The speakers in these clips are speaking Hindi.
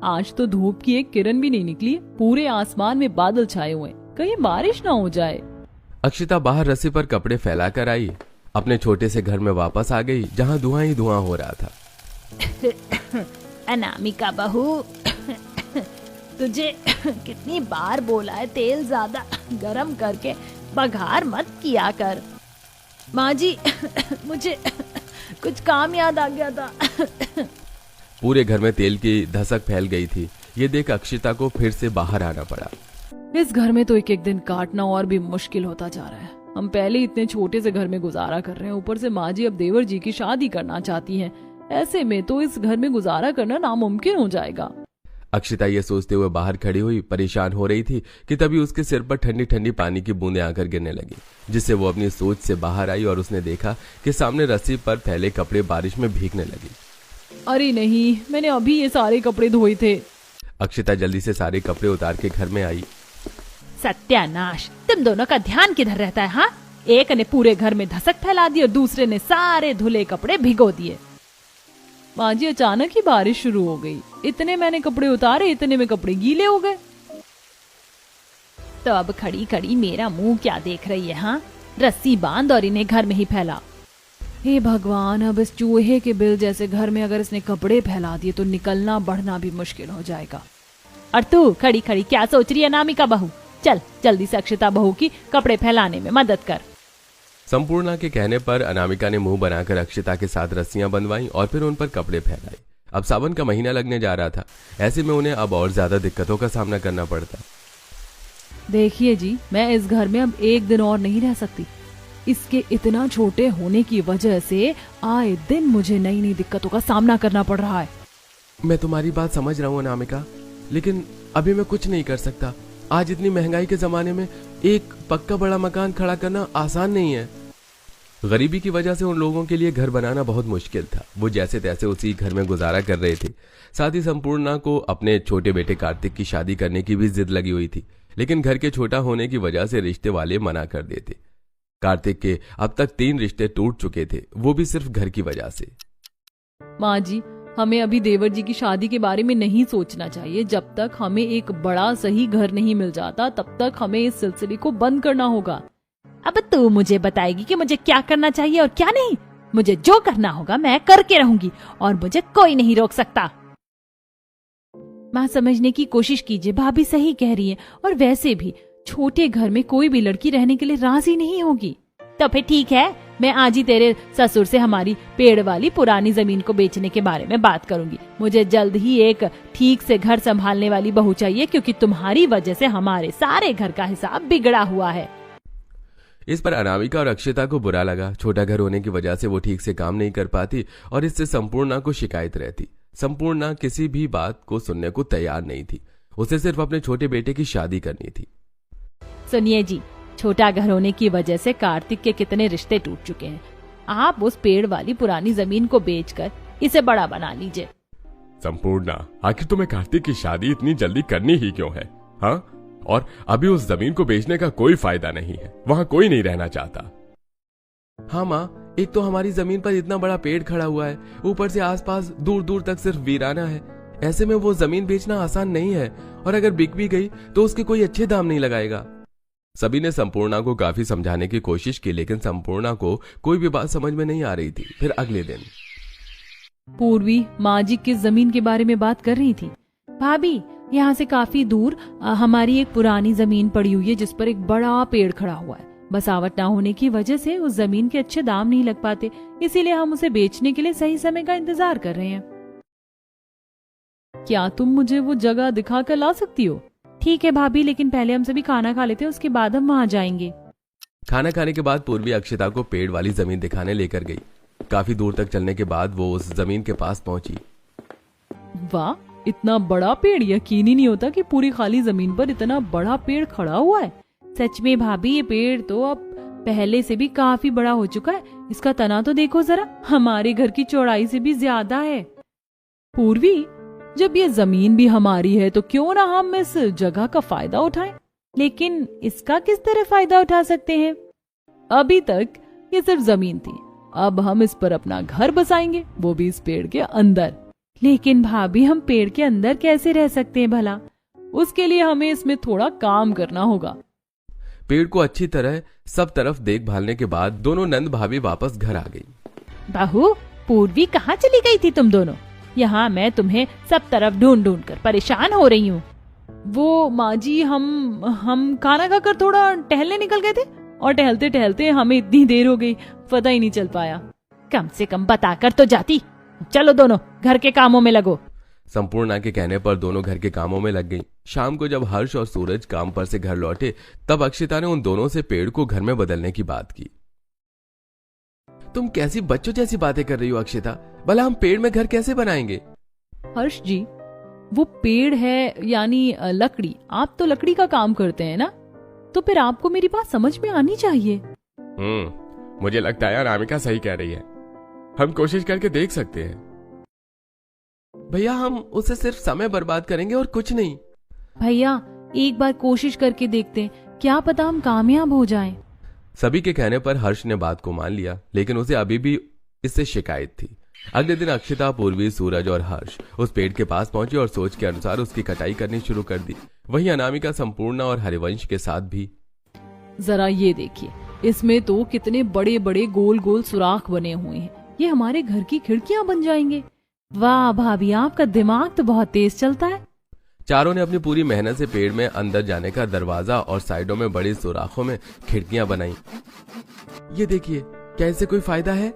आज तो धूप की एक किरण भी नहीं निकली, पूरे आसमान में बादल छाए हुए, कहीं बारिश ना हो जाए। अक्षिता बाहर रस्सी पर कपड़े फैलाकर आई, अपने छोटे से घर में वापस आ गई जहाँ धुआं ही धुआं हो रहा था। अनामिका बहू, तुझे कितनी बार बोला है तेल ज्यादा गरम करके बघार मत किया कर। माँ जी, मुझे कुछ काम याद आ गया था। पूरे घर में तेल की धसक फैल गई थी। ये देख अक्षिता को फिर से बाहर आना पड़ा। इस घर में तो एक एक दिन काटना और भी मुश्किल होता जा रहा है। हम पहले इतने छोटे से घर में गुजारा कर रहे हैं, ऊपर से माँ जी अब देवर जी की शादी करना चाहती हैं। ऐसे में तो इस घर में गुजारा करना नामुमकिन हो जाएगा। अक्षिता ये सोचते हुए बाहर खड़ी हुई परेशान हो रही थी कि तभी उसके सिर पर ठंडी ठंडी पानी की बूंदें आकर गिरने लगी, जिससे वो अपनी सोच से बाहर आई और उसने देखा कि सामने रस्सी पर फैले कपड़े बारिश में भीगने लगी। अरे नहीं, मैंने अभी ये सारे कपड़े धोए थे। अक्षिता जल्दी से सारे कपड़े उतार के घर में आई। सत्यानाश, तुम दोनों का ध्यान किधर रहता है? हाँ, एक ने पूरे घर में धसक फैला दी और दूसरे ने सारे धुले कपड़े भिगो दिए। माँ जी, अचानक ही बारिश शुरू हो गई, इतने मैंने कपड़े उतारे, इतने में कपड़े गीले हो गए। तो अब खड़ी खड़ी मेरा मुंह क्या देख रही है? हाँ, रस्सी बांध और इन्हें घर में ही फैला। हे भगवान, अब इस चूहे के बिल जैसे घर में अगर इसने कपड़े फैला दिए तो निकलना बढ़ना भी मुश्किल हो जाएगा। और तू खड़ी खड़ी क्या सोच रही है अनामिका बहू? चल जल्दी से अक्षिता बहू की कपड़े फैलाने में मदद कर। संपूर्णा के कहने पर अनामिका ने मुंह बनाकर अक्षिता के साथ रस्सियां बंधवाई और फिर उन पर कपड़े फैलाए। अब सावन का महीना लगने जा रहा था, ऐसे में उन्हें अब और ज्यादा दिक्कतों का सामना करना पड़ता। देखिए जी, मैं इस घर में अब एक दिन और नहीं रह सकती। इसके इतना छोटे होने की वजह से आए दिन मुझे नई नई दिक्कतों का सामना करना पड़ रहा है। मैं तुम्हारी बात समझ रहा हूँ अनामिका, लेकिन अभी मैं कुछ नहीं कर सकता। आज इतनी महंगाई के जमाने में एक पक्का बड़ा मकान खड़ा करना आसान नहीं है। गरीबी की वजह से उन लोगों के लिए घर बनाना बहुत मुश्किल था। वो जैसे तैसे उसी घर में गुजारा कर रहे थे। साथ ही संपूर्णा को अपने छोटे बेटे कार्तिक की शादी करने की भी जिद लगी हुई थी, लेकिन घर के छोटा होने की वजह से रिश्ते वाले मना कर देते। कार्तिक के अब तक 3 रिश्ते टूट चुके थे, वो भी सिर्फ घर की वजह से। माँ जी, हमें अभी देवर जी की शादी के बारे में नहीं सोचना चाहिए। जब तक हमें एक बड़ा सही घर नहीं मिल जाता, तब तक हमें इस सिलसिले को बंद करना होगा। अब तू मुझे बताएगी कि मुझे क्या करना चाहिए और क्या नहीं? मुझे जो करना होगा मैं करके रहूंगी और मुझे कोई नहीं रोक सकता। माँ, समझने की कोशिश कीजिए, भाभी सही कह रही है। और वैसे भी छोटे घर में कोई भी लड़की रहने के लिए राजी नहीं होगी। तो फिर ठीक है, मैं आज ही तेरे ससुर से हमारी पेड़ वाली पुरानी जमीन को बेचने के बारे में बात करूंगी। मुझे जल्द ही एक ठीक से घर संभालने वाली बहू चाहिए, क्योंकि तुम्हारी वजह से हमारे सारे घर का हिसाब बिगड़ा हुआ है। इस पर अनामिका और अक्षिता को बुरा लगा। छोटा घर होने की वजह से वो ठीक से काम नहीं कर पाती और इससे संपूर्णा को शिकायत रहती। संपूर्णा किसी भी बात को सुनने को तैयार नहीं थी। उसे सिर्फ अपने छोटे बेटे की शादी करनी थी। सुनिए जी, छोटा घर होने की वजह से कार्तिक के कितने रिश्ते टूट चुके हैं। आप उस पेड़ वाली पुरानी जमीन को बेचकर इसे बड़ा बना लीजिए। संपूर्णा, आखिर तुम्हें कार्तिक की शादी इतनी जल्दी करनी ही क्यों है? हाँ, और अभी उस जमीन को बेचने का कोई फायदा नहीं है, वहां कोई नहीं रहना चाहता। हाँ माँ, एक तो हमारी जमीन पर इतना बड़ा पेड़ खड़ा हुआ है, ऊपर से आसपास दूर दूर तक सिर्फ वीराना है। ऐसे में वो जमीन बेचना आसान नहीं है, और अगर बिक भी गई तो उसके कोई अच्छे दाम नहीं लगाएगा। सभी ने संपूर्णा को काफी समझाने की कोशिश की, लेकिन संपूर्णा को कोई भी बात समझ में नहीं आ रही थी। फिर अगले दिन पूर्वी माँ जी किस जमीन के बारे में बात कर रही थी? भाभी, यहाँ से काफी दूर हमारी एक पुरानी जमीन पड़ी हुई है, जिस पर एक बड़ा पेड़ खड़ा हुआ है। बसावट ना होने की वजह से उस जमीन के अच्छे दाम नहीं लग पाते, इसीलिए हम उसे बेचने के लिए सही समय का इंतजार कर रहे हैं। क्या तुम मुझे वो जगह दिखा कर ला सकती हो? ठीक है भाभी, लेकिन पहले हम सभी खाना खा लेते हैं, उसके बाद हम वहाँ जाएंगे। खाना खाने के बाद पूर्वी अक्षिता को पेड़ वाली जमीन दिखाने लेकर गई। काफी दूर तक चलने के बाद वो उस जमीन के पास पहुंची। वाह, इतना बड़ा पेड़! यकीन ही नहीं होता कि पूरी खाली जमीन पर इतना बड़ा पेड़ खड़ा हुआ है। सच में भाभी, ये पेड़ तो अब पहले से भी काफी बड़ा हो चुका है। इसका तना तो देखो जरा, हमारे घर की चौड़ाई से भी ज्यादा है। पूर्वी, जब ये जमीन भी हमारी है तो क्यों ना हम इस जगह का फायदा उठाएं? लेकिन इसका किस तरह फायदा उठा सकते हैं? अभी तक ये सिर्फ जमीन थी, अब हम इस पर अपना घर बसाएंगे, वो भी इस पेड़ के अंदर। लेकिन भाभी हम पेड़ के अंदर कैसे रह सकते हैं भला? उसके लिए हमें इसमें थोड़ा काम करना होगा। पेड़ को अच्छी तरह सब तरफ देखभालने के बाद दोनों नंद भाभी वापस घर आ गई। बहू, पूर्वी कहाँ चली गई थी तुम दोनों? यहाँ मैं तुम्हें सब तरफ ढूंढ ढूंढ कर परेशान हो रही हूँ। वो माँ जी, हम खाना खाकर थोड़ा टहलने निकल गए थे और टहलते टहलते हमें इतनी देर हो गई, पता ही नहीं चल पाया। कम से कम बताकर तो जाती। चलो दोनों घर के कामों में लगो। संपूर्णा के कहने पर दोनों घर के कामों में लग गईं। शाम को जब हर्ष और सूरज काम पर से घर लौटे तब अक्षिता ने उन दोनों से पेड़ को घर में बदलने की बात की। तुम कैसी बच्चों जैसी बातें कर रही हो अक्षिता? भला हम पेड़ में घर कैसे बनाएंगे? हर्ष जी, वो पेड़ है यानी लकड़ी, आप तो लकड़ी का काम करते हैं ना, तो फिर आपको मेरी बात समझ में आनी चाहिए। मुझे लगता है अनामिका सही कह रही है, हम कोशिश करके देख सकते हैं। भैया, हम उससे सिर्फ समय बर्बाद करेंगे और कुछ नहीं। भैया, एक बार कोशिश करके देखते हैं, क्या पता हम कामयाब हो जाएं। सभी के कहने पर हर्ष ने बात को मान लिया, लेकिन उसे अभी भी इससे शिकायत थी। अगले दिन अक्षिता, पूर्वी, सूरज और हर्ष उस पेड़ के पास पहुंचे और सोच के अनुसार उसकी कटाई करनी शुरू कर दी। वहीं अनामिका, संपूर्णा और हरिवंश के साथ भी। जरा ये देखिए, इसमें तो कितने बड़े बड़े गोल गोल सुराख बने हुए हैं, ये हमारे घर की खिड़कियां बन जाएंगे। वाह भाभी, आपका दिमाग तो बहुत तेज चलता है। चारों ने अपनी पूरी मेहनत से पेड़ में अंदर जाने का दरवाजा और साइडों में बड़ी सुराखों में खिड़कियां बनाई। ये देखिए, क्या इससे कोई फायदा है?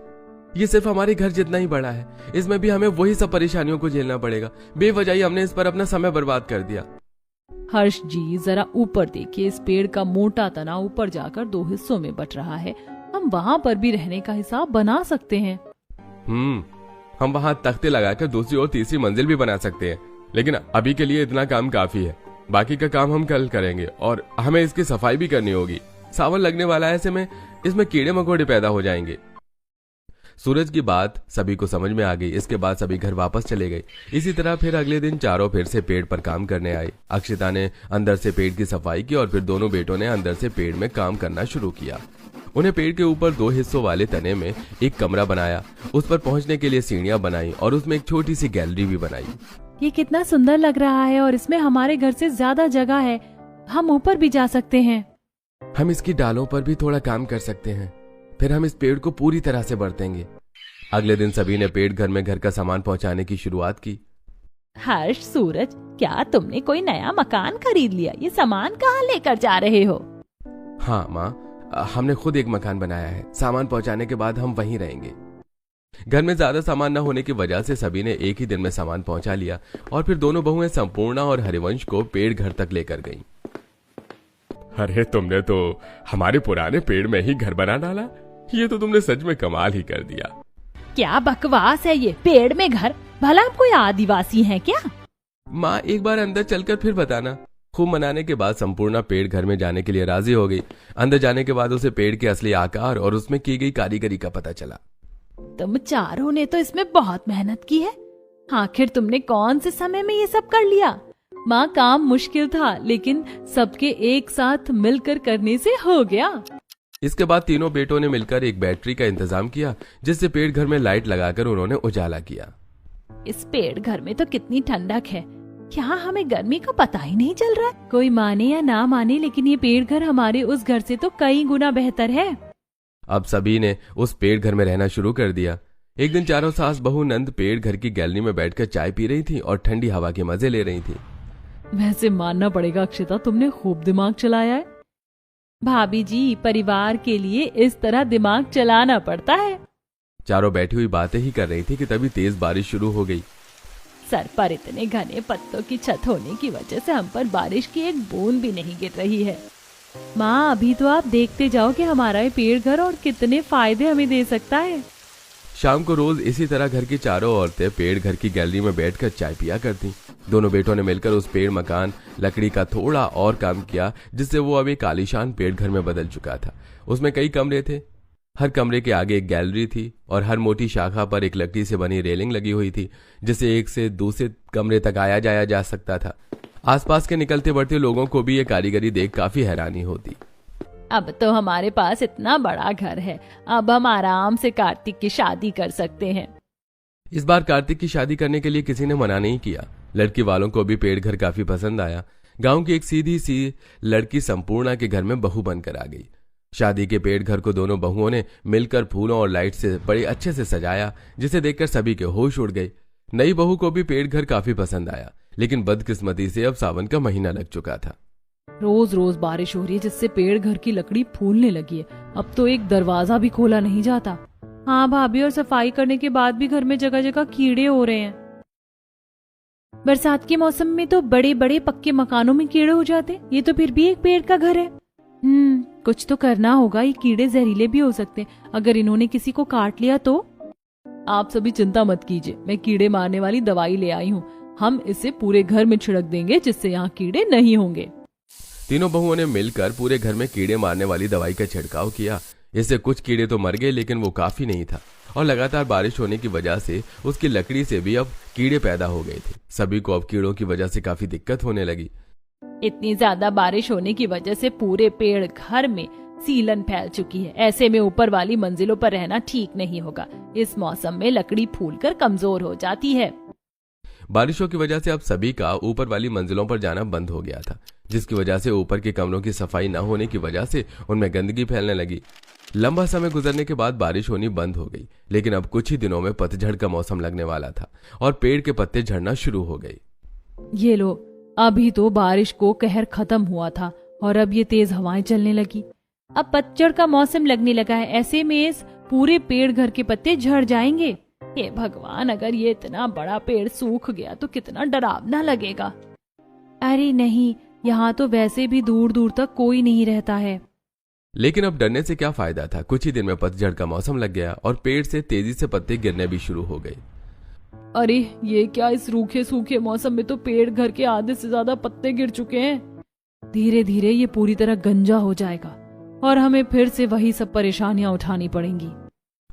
ये सिर्फ हमारे घर जितना ही बड़ा है, इसमें भी हमें वही सब परेशानियों को झेलना पड़ेगा। बेवजह ही हमने इस पर अपना समय बर्बाद कर दिया। हर्ष जी, जरा ऊपर देखिए, इस पेड़ का मोटा तना ऊपर जाकर 2 हिस्सों में बट रहा है। हम वहाँ पर भी रहने का हिसाब बना सकते हैं। हम वहाँ तख्ते लगाकर दूसरी और तीसरी मंजिल भी बना सकते हैं, लेकिन अभी के लिए इतना काम काफी है। बाकी का काम हम कल करेंगे और हमें इसकी सफाई भी करनी होगी। सावन लगने वाला है, ऐसे में इसमें कीड़े मकोड़े पैदा हो जाएंगे। सूरज की बात सभी को समझ में आ गई। इसके बाद सभी घर वापस चले गए। इसी तरह फिर अगले दिन चारों फिर से पेड़ पर काम करने आए। अक्षिता ने अंदर से पेड़ की सफाई की और फिर दोनों बेटों ने अंदर से पेड़ में काम करना शुरू किया। उन्हें पेड़ के ऊपर 2 हिस्सों वाले तने में एक कमरा बनाया, उस पर पहुंचने के लिए सीढ़ियां बनाई और उसमें एक छोटी सी गैलरी भी बनाई। ये कितना सुंदर लग रहा है और इसमें हमारे घर से ज्यादा जगह है, हम ऊपर भी जा सकते हैं। हम इसकी डालों पर भी थोड़ा काम कर सकते हैं, फिर हम इस पेड़ को पूरी तरह से बरतेंगे। अगले दिन सभी ने पेड़ घर में घर का सामान पहुंचाने की शुरुआत की। हर्ष, सूरज, क्या तुमने कोई नया मकान खरीद लिया? ये सामान कहाँ लेकर जा रहे हो? हाँ माँ, हमने खुद एक मकान बनाया है। सामान पहुंचाने के बाद हम वहीं रहेंगे। घर में ज्यादा सामान न होने की वजह से सभी ने एक ही दिन में सामान पहुंचा लिया और फिर दोनों बहुएं संपूर्णा और हरिवंश को पेड़ घर तक लेकर गईं। अरे, तुमने तो हमारे पुराने पेड़ में ही घर बना डाला। ये तो तुमने सच में कमाल ही कर दिया। क्या बकवास है ये, पेड़ में घर? भला आप कोई आदिवासी हैं क्या? माँ, एक बार अंदर चलकर फिर बताना। खूब मनाने के बाद संपूर्णा पेड़ घर में जाने के लिए राजी हो गई। अंदर जाने के बाद उसे पेड़ के असली आकार और उसमें की गई कारीगरी का पता चला। तुम चारों ने तो इसमें बहुत मेहनत की है। आखिर तुमने कौन से समय में ये सब कर लिया? माँ, काम मुश्किल था, लेकिन सबके एक साथ मिलकर करने से हो गया। इसके बाद तीनों बेटों ने मिलकर एक बैटरी का इंतजाम किया, जिससे पेड़ घर में लाइट लगाकर उन्होंने उजाला किया। इस पेड़ घर में तो कितनी ठंडक है, क्या हमें गर्मी का पता ही नहीं चल रहा है? कोई माने या ना माने, लेकिन ये पेड़ घर हमारे उस घर से तो कई गुना बेहतर है। अब सभी ने उस पेड़ घर में रहना शुरू कर दिया। एक दिन चारों सास बहू नंद पेड़ घर की गैलरी में बैठकर चाय पी रही थी और ठंडी हवा के मजे ले रही थी। वैसे मानना पड़ेगा अक्षिता, तुमने खूब दिमाग चलाया है। भाभी जी, परिवार के लिए इस तरह दिमाग चलाना पड़ता है। चारों बैठी हुई बातें ही कर रही थी कि तभी तेज बारिश शुरू हो गई। सर पर इतने घने पत्तों की छत होने की वजह से हम पर बारिश की एक बूंद भी नहीं गिर रही है। माँ, अभी तो आप देखते जाओ कि हमारा ये पेड़ घर और कितने फायदे हमें दे सकता है। शाम को रोज इसी तरह घर की चारों औरतें पेड़ घर की गैलरी में बैठकर चाय पिया करती। दोनों बेटों ने मिलकर उस पेड़ मकान लकड़ी का थोड़ा और काम किया, जिससे वो अब एक आलीशान पेड़ घर में बदल चुका था। उसमें कई कमरे थे। हर कमरे के आगे एक गैलरी थी और हर मोटी शाखा पर एक लकड़ी से बनी रेलिंग लगी हुई थी, जिससे एक से दूसरे कमरे तक आया जाया जा सकता था। आसपास के निकलते बढ़ते लोगों को भी ये कारीगरी देख काफी हैरानी होती। अब तो हमारे पास इतना बड़ा घर है, अब हम आराम से कार्तिक की शादी कर सकते हैं। इस बार कार्तिक की शादी करने के लिए किसी ने मना नहीं किया। लड़की वालों को भी पेड़ घर काफी पसंद आया। गांव की एक सीधी सी लड़की संपूर्णा के घर में बहू बनकर आ गई। शादी के पेड़ घर को दोनों बहुओं ने मिलकर फूलों और लाइट से बड़े अच्छे से सजाया, जिसे देखकर सभी के होश उड़ गए। नई बहू को भी पेड़ घर काफी पसंद आया, लेकिन बदकिस्मती से अब सावन का महीना लग चुका था। रोज रोज बारिश हो रही है, जिससे पेड़ घर की लकड़ी फूलने लगी है। अब तो एक दरवाजा भी खोला नहीं जाता। हाँ भाभी, और सफाई करने के बाद भी घर में जगह जगह कीड़े हो रहे हैं। बरसात के मौसम में तो बड़े बड़े पक्के मकानों में कीड़े हो जाते। ये तो फिर भी एक पेड़ का घर है। कुछ तो करना होगा। ये कीड़े जहरीले भी हो सकते, अगर इन्होंने किसी को काट लिया तो। आप सभी चिंता मत कीजिए, मैं कीड़े मारने वाली दवाई ले आई हूँ। हम इसे पूरे घर में छिड़क देंगे, जिससे यहाँ कीड़े नहीं होंगे। तीनों बहुओं ने मिलकर पूरे घर में कीड़े मारने वाली दवाई का छिड़काव किया। इससे कुछ कीड़े तो मर गए, लेकिन वो काफी नहीं था, और लगातार बारिश होने की वजह से उसकी लकड़ी से भी अब कीड़े पैदा हो गए थे। सभी को अब कीड़ों की वजह से काफी दिक्कत होने लगी। इतनी ज्यादा बारिश होने की वजह से पूरे पेड़ घर में सीलन फैल चुकी है। ऐसे में ऊपर वाली मंजिलों पर रहना ठीक नहीं होगा। इस मौसम में लकड़ी फूलकर कमजोर हो जाती है। बारिशों की वजह से अब सभी का ऊपर वाली मंजिलों पर जाना बंद हो गया था, जिसकी वजह से ऊपर के कमरों की सफाई न होने की वजह से उनमें गंदगी फैलने लगी। लंबा समय गुजरने के बाद बारिश होनी बंद हो गई, लेकिन अब कुछ ही दिनों में पतझड़ का मौसम लगने वाला था और पेड़ के पत्ते झड़ना शुरू हो गए। ये लो, अभी तो बारिश को कहर खत्म हुआ था और अब ये तेज हवाएं चलने लगी। अब पतझड़ का मौसम लगने लगा है। ऐसे में इस पूरे पेड़ घर के पत्ते झड़ जाएंगे। हे भगवान, अगर ये इतना बड़ा पेड़ सूख गया तो कितना डरावना लगेगा। अरे नहीं, यहाँ तो वैसे भी दूर दूर तक कोई नहीं रहता है। लेकिन अब डरने से क्या फायदा था। कुछ ही दिन में पतझड़ का मौसम लग गया और पेड़ से तेजी से पत्ते गिरने भी शुरू हो गए। अरे ये क्या, इस रूखे सूखे मौसम में तो पेड़ घर के आधे से ज्यादा पत्ते गिर चुके हैं। धीरे धीरे ये पूरी तरह गंजा हो जाएगा और हमें फिर से वही सब परेशानियां उठानी पड़ेंगी।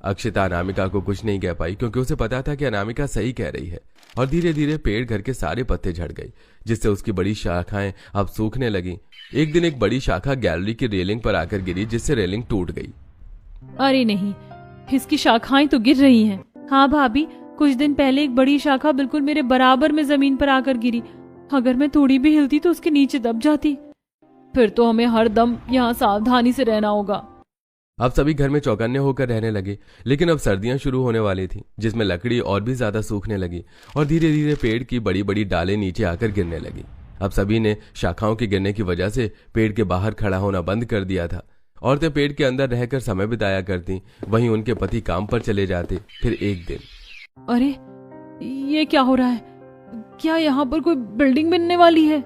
अक्षिता अनामिका को कुछ नहीं कह पाई, क्योंकि उसे पता था कि अनामिका सही कह रही है। और धीरे धीरे पेड़ घर के सारे पत्ते झड़ गए, जिससे उसकी बड़ी शाखाएं अब सूखने लगी। एक दिन एक बड़ी शाखा गैलरी की रेलिंग पर आकर गिरी, जिससे रेलिंग टूट गई। अरे नहीं, इसकी शाखाएं तो गिर रही हैं। हाँ भाभी, कुछ दिन पहले एक बड़ी शाखा बिल्कुल मेरे बराबर में जमीन पर आकर गिरी। अगर मैं थोड़ी भी हिलती तो उसके नीचे दब जाती। फिर तो हमें हर दम यहाँ सावधानी से रहना होगा। अब सभी घर में चौकन्ने होकर रहने लगे, लेकिन अब सर्दियां शुरू होने वाली थी, जिसमें लकड़ी और भी ज्यादा सूखने लगी और धीरे धीरे पेड़ की बड़ी बड़ी डालें नीचे आकर गिरने लगी। अब सभी ने शाखाओं के गिरने की वजह से पेड़ के बाहर खड़ा होना बंद कर दिया था। औरतें पेड़ के अंदर रहकर समय बिताया करती, वहीं उनके पति काम पर चले जाते। फिर एक दिन, अरे ये क्या हो रहा है? क्या यहाँ पर कोई बिल्डिंग बनने वाली है?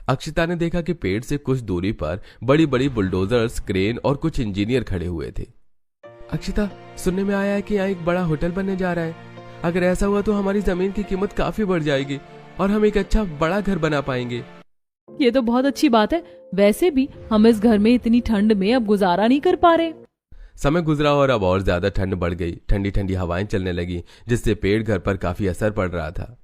अक्षिता ने देखा कि पेड़ से कुछ दूरी पर बड़ी बड़ी बुलडोजर्स, क्रेन और कुछ इंजीनियर खड़े हुए थे। अक्षिता, सुनने में आया है कि यहाँ एक बड़ा होटल बनने जा रहा है। अगर ऐसा हुआ तो हमारी जमीन की कीमत काफी बढ़ जाएगी और हम एक अच्छा बड़ा घर बना पाएंगे। ये तो बहुत अच्छी बात है। वैसे भी हम इस घर में इतनी ठंड में अब गुजारा नहीं कर पा रहे। समय गुजरा और अब और ज्यादा ठंड बढ़ गई। ठंडी ठंडी हवाएं चलने लगी, जिससे पेड़ घर पर काफी असर पड़ रहा था।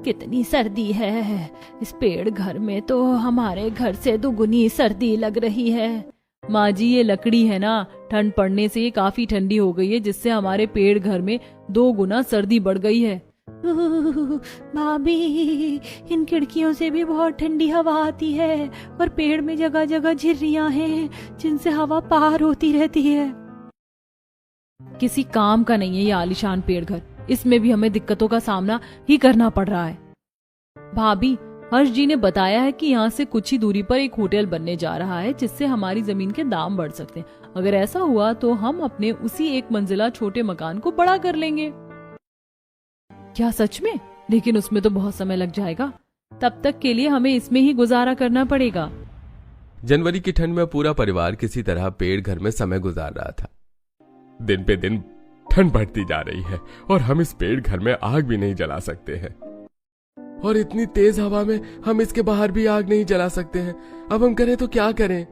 कितनी सर्दी है। इस पेड़ घर में तो हमारे घर से दुगुनी सर्दी लग रही है। माँ जी, ये लकड़ी है ना, ठंड पड़ने से ये काफी ठंडी हो गई है, जिससे हमारे पेड़ घर में 2 गुना सर्दी बढ़ गई है। भाभी, इन खिड़कियों से भी बहुत ठंडी हवा आती है और पेड़ में जगह जगह झिर्रियां हैं, जिनसे हवा पार होती रहती है। किसी काम का नहीं है ये आलीशान पेड़ घर। इसमें भी हमें दिक्कतों का सामना ही करना पड़ रहा है। भाभी, हर्ष जी ने बताया है कि यहाँ से कुछ ही दूरी पर एक होटल बनने जा रहा है, जिससे हमारी जमीन के दाम बढ़ सकते हैं। अगर ऐसा हुआ तो हम अपने उसी 1 मंजिला छोटे मकान को बड़ा कर लेंगे। क्या सच में? लेकिन उसमें तो बहुत समय लग जाएगा। तब तक के लिए हमें इसमें ही गुजारा करना पड़ेगा। जनवरी की ठंड में पूरा परिवार किसी तरह पेड़ घर में समय गुजार रहा था। दिन पे दिन ठंड बढ़ती जा रही है और हम इस पेड़ घर में आग भी नहीं जला सकते हैं, और इतनी तेज हवा में हम इसके बाहर भी आग नहीं जला सकते हैं। अब हम करें तो क्या करें?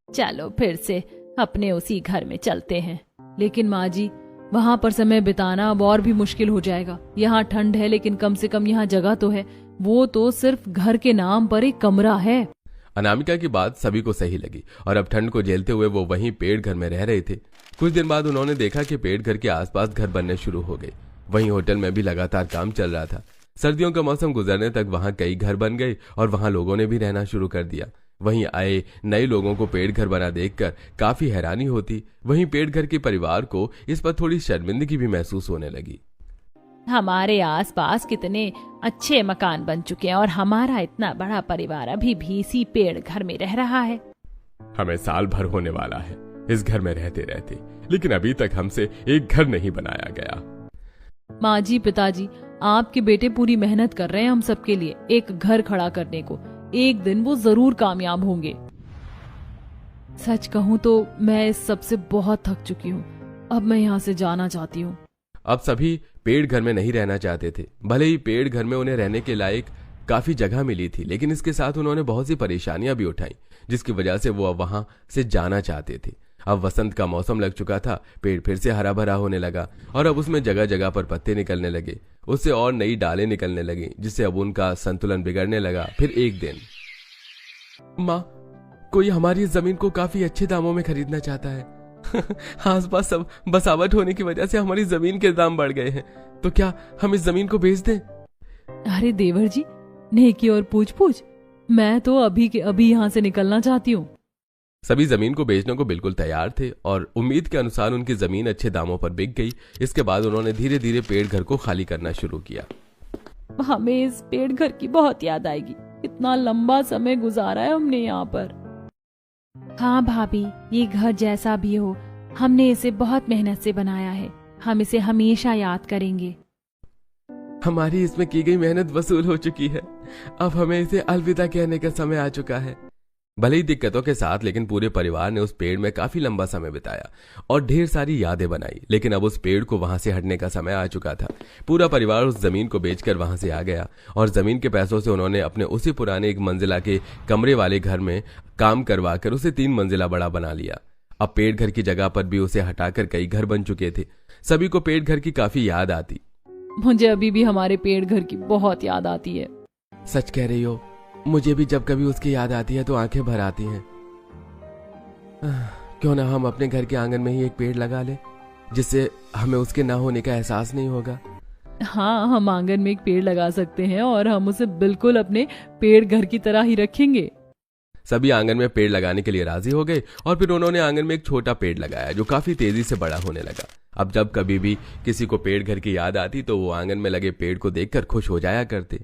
चलो फिर से अपने उसी घर में चलते हैं। लेकिन माँ जी, वहाँ पर समय बिताना अब और भी मुश्किल हो जाएगा। यहाँ ठंड है, लेकिन कम से कम यहाँ जगह तो है। वो तो सिर्फ घर के नाम पर एक कमरा है। अनामिका की बात सभी को सही लगी और अब ठंड को झेलते हुए वो वहीं पेड़ घर में रह रहे थे। कुछ दिन बाद उन्होंने देखा कि पेड़ घर के आसपास घर बनने शुरू हो गए। वहीं होटल में भी लगातार काम चल रहा था। सर्दियों का मौसम गुजरने तक वहां कई घर बन गए और वहां लोगों ने भी रहना शुरू कर दिया। वहीं आए नए लोगों को पेड़ घर बना देखकर काफी हैरानी होती। वहीं पेड़ घर के परिवार को इस पर थोड़ी शर्मिंदगी भी महसूस होने लगी। हमारे आसपास कितने अच्छे मकान बन चुके हैं और हमारा इतना बड़ा परिवार अभी भी इसी पेड़ घर में रह रहा है। हमें साल भर होने वाला है इस घर में रहते रहते, लेकिन अभी तक हमसे एक घर नहीं बनाया गया। माँ जी, पिताजी, आपके बेटे पूरी मेहनत कर रहे हैं हम सबके लिए एक घर खड़ा करने को। एक दिन वो जरूर कामयाब होंगे। सच कहूँ तो मैं इस सब से बहुत थक चुकी हूँ। अब मैं यहाँ से जाना चाहती हूँ। अब सभी पेड़ घर में नहीं रहना चाहते थे। भले ही पेड़ घर में उन्हें रहने के लायक काफी जगह मिली थी, लेकिन इसके साथ उन्होंने बहुत सी परेशानियां भी उठाई, जिसकी वजह से वो अब वहां से जाना चाहते थे। अब वसंत का मौसम लग चुका था। पेड़ फिर से हरा भरा होने लगा और अब उसमें जगह जगह पर पत्ते निकलने लगे। उससे और नई डालें निकलने लगी, जिससे अब उनका संतुलन बिगड़ने लगा। फिर एक दिन, माँ, कोई हमारी जमीन को काफी अच्छे दामों में खरीदना चाहता है। आसपास सब बसावट होने की वजह से हमारी जमीन के दाम बढ़ गए हैं, तो क्या हम इस जमीन को बेच दें? अरे देवर जी, नेकी और पूछ पूछ, मैं तो अभी के अभी यहाँ से निकलना चाहती हूँ। सभी जमीन को बेचने को बिल्कुल तैयार थे और उम्मीद के अनुसार उनकी जमीन अच्छे दामों पर बिक गई। इसके बाद उन्होंने धीरे धीरे पेड़ घर को खाली करना शुरू किया। हमें इस पेड़ घर की बहुत याद आएगी। इतना लंबा समय गुजारा है हमने यहाँ पर। हाँ भाभी, ये घर जैसा भी हो, हमने इसे बहुत मेहनत से बनाया है। हम इसे हमेशा याद करेंगे। हमारी इसमें की गई मेहनत वसूल हो चुकी है। अब हमें इसे अलविदा कहने का समय आ चुका है। भले ही दिक्कतों के साथ, लेकिन पूरे परिवार ने उस पेड़ में काफी लंबा समय बिताया और ढेर सारी यादें बनाई। लेकिन अब उस पेड़ को वहां से हटने का समय आ चुका था। पूरा परिवार उस जमीन को बेचकर वहां से आ गया और जमीन के पैसों से उन्होंने अपने उसी पुराने 1 मंजिला के कमरे वाले घर में काम करवाकर उसे 3 मंजिला बड़ा बना लिया। अब पेड़ घर की जगह पर भी उसे हटाकर कई घर बन चुके थे। सभी को पेड़ घर की काफी याद आती। मुझे अभी भी हमारे पेड़ घर की बहुत याद आती है। सच कह रही हो, मुझे भी जब कभी उसकी याद आती है तो आंखें भर आती हैं। क्यों ना हम अपने घर के आंगन में ही एक पेड़ लगा ले, जिससे हमें उसके ना होने का एहसास नहीं होगा। हाँ, हम आंगन में एक पेड़ लगा सकते हैं और हम उसे बिल्कुल अपने पेड़ घर की तरह ही रखेंगे। सभी आंगन में पेड़ लगाने के लिए राजी हो गए और फिर उन्होंने आंगन में एक छोटा पेड़ लगाया जो काफी तेजी से बड़ा होने लगा। अब जब कभी भी किसी को पेड़ घर की याद आती तो वो आंगन में लगे पेड़ को देखकर खुश हो जाया करते।